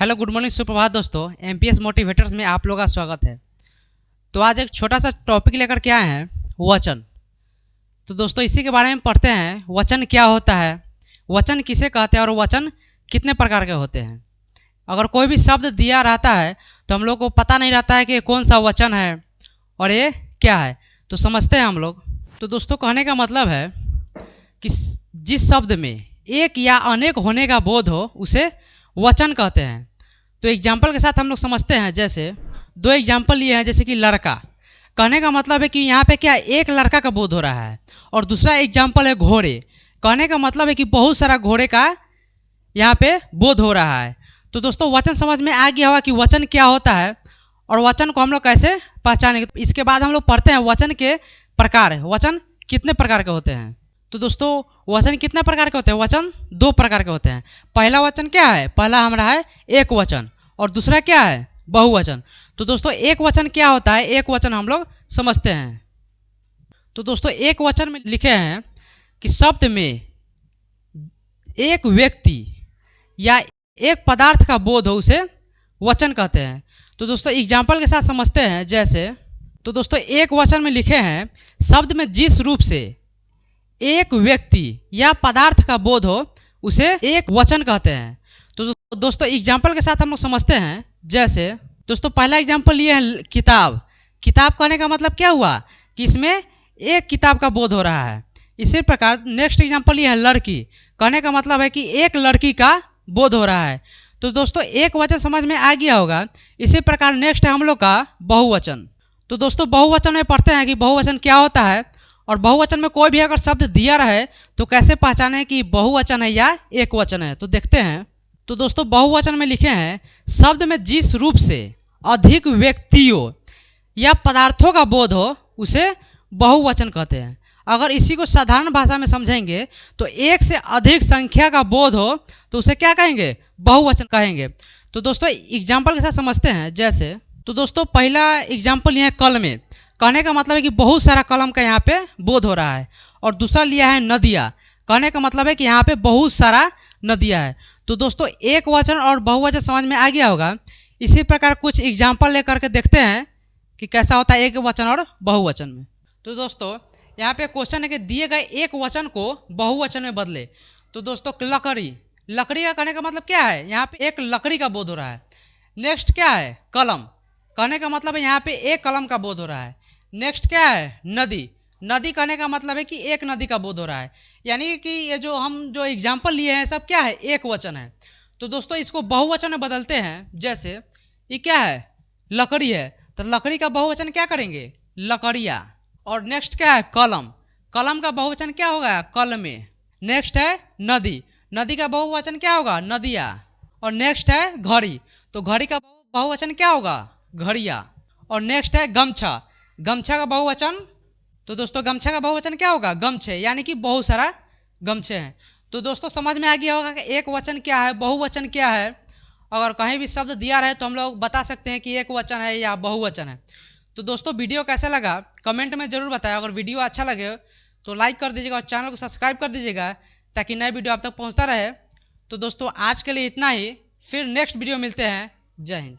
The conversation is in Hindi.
हेलो गुड मॉर्निंग सुप्रभात दोस्तों। एमपीएस मोटिवेटर्स में आप लोगों का स्वागत है। तो आज एक छोटा सा टॉपिक लेकर के आए हैं, वचन। तो दोस्तों इसी के बारे में पढ़ते हैं, वचन क्या होता है, वचन किसे कहते हैं और वचन कितने प्रकार के होते हैं। अगर कोई भी शब्द दिया रहता है तो हम लोग को पता नहीं रहता है कि ये कौन सा वचन है और ये क्या है, तो समझते हैं हम लोग। तो दोस्तों कहने का मतलब है कि जिस शब्द में एक या अनेक होने का बोध हो उसे वचन कहते हैं। तो एग्जाम्पल के साथ हम लोग समझते हैं। जैसे दो एग्जाम्पल लिए हैं, जैसे कि लड़का। कहने का मतलब है कि यहाँ पे क्या एक लड़का का बोध हो रहा है, और दूसरा एग्जाम्पल है घोड़े। कहने का मतलब है कि बहुत सारा घोड़े का यहाँ पे बोध हो रहा है। तो दोस्तों वचन समझ में आ गया होगा कि वचन क्या होता है और वचन को हम लोग कैसे पहचानेंगे। इसके बाद हम लोग पढ़ते हैं वचन के प्रकार, वचन कितने प्रकार के होते हैं। तो दोस्तों वचन कितने प्रकार के होते हैं? वचन दो प्रकार के होते हैं। पहला वचन क्या है? पहला हमारा है एक वचन, और दूसरा क्या है? बहुवचन। तो दोस्तों एक वचन क्या होता है, एक वचन हम लोग समझते हैं। तो दोस्तों एक वचन में लिखे हैं कि शब्द में एक व्यक्ति या एक पदार्थ का बोध हो उसे वचन कहते हैं। तो दोस्तों एग्जाम्पल के साथ समझते हैं। जैसे तो दोस्तों एक वचन में लिखे हैं शब्द में जिस रूप से एक व्यक्ति या पदार्थ का बोध हो उसे एक वचन कहते हैं। तो दोस्तों एग्जाम्पल के साथ हम लोग समझते हैं। जैसे दोस्तों पहला एग्जाम्पल ये है किताब। किताब कहने का मतलब क्या हुआ कि इसमें एक किताब का बोध हो रहा है। इसी प्रकार नेक्स्ट एग्जाम्पल ये है लड़की। कहने का मतलब है कि एक लड़की का बोध हो रहा है। तो दोस्तों एक वचन समझ में आ गया होगा। इसी प्रकार नेक्स्ट है हम लोग का बहुवचन। तो दोस्तों बहुवचन में पढ़ते हैं कि बहुवचन क्या होता है, और बहुवचन में कोई भी अगर शब्द दिया रहे तो कैसे पहचाने कि बहुवचन है या एक वचन है, तो देखते हैं। तो दोस्तों बहुवचन में लिखे हैं शब्द में जिस रूप से अधिक व्यक्तियों या पदार्थों का बोध हो उसे बहुवचन कहते हैं। अगर इसी को साधारण भाषा में समझेंगे तो एक से अधिक संख्या का बोध हो तो उसे क्या कहेंगे? बहुवचन कहेंगे। तो दोस्तों एग्जाम्पल के साथ समझते हैं। जैसे तो दोस्तों पहला एग्जाम्पल यह है कलमें। कहने का मतलब है कि बहुत सारा कलम का यहाँ पे बोध हो रहा है। और दूसरा लिया है नदियाँ। कहने का मतलब है कि यहाँ पे बहुत सारा नदियाँ है। तो दोस्तों एक वचन और बहुवचन समझ में आ गया होगा। इसी प्रकार कुछ एग्जाम्पल लेकर के देखते हैं कि कैसा होता है एक वचन और बहुवचन में। तो दोस्तों यहाँ पे क्वेश्चन है कि दिए गए एक वचन को बहुवचन में बदले। तो दोस्तों लकड़ी। लकड़ी का कहने का मतलब क्या है? यहाँ पे एक लकड़ी का बोध हो रहा है। नेक्स्ट क्या है? कलम। कहने का मतलब है यहाँ पे एक कलम का बोध हो रहा है। नेक्स्ट क्या है? नदी। नदी कहने का मतलब है कि एक नदी का बोध हो रहा है। यानी कि ये जो हम जो एग्जाम्पल लिए हैं सब क्या है? एक वचन है। तो दोस्तों इसको बहुवचन में बदलते हैं। जैसे ये क्या है? लकड़ी है, तो लकड़ी का बहुवचन क्या करेंगे? लकड़ियाँ। और नेक्स्ट क्या है? कलम। कलम का बहुवचन क्या होगा? कलमे। नेक्स्ट है नदी। नदी का बहुवचन क्या होगा? नदियाँ। और नेक्स्ट है घड़ी। तो घड़ी का बहुवचन क्या होगा? घड़ियाँ। और नेक्स्ट है गमछा। गमछा का बहुवचन, तो दोस्तों गमछा का बहुवचन क्या होगा? गमछे। यानी कि बहुत सारा गमछे हैं। तो दोस्तों समझ में आ गया होगा कि एक वचन क्या है, बहुवचन क्या है। अगर कहीं भी शब्द दिया रहे तो हम लोग बता सकते हैं कि एक वचन है या बहुवचन है। तो दोस्तों वीडियो कैसा लगा कमेंट में ज़रूर बताएं। अगर वीडियो अच्छा लगे तो लाइक कर दीजिएगा और चैनल को सब्सक्राइब कर दीजिएगा ताकि नए वीडियो आप तक पहुँचता रहे। तो दोस्तों आज के लिए इतना ही, फिर नेक्स्ट वीडियो मिलते हैं। जय हिंद।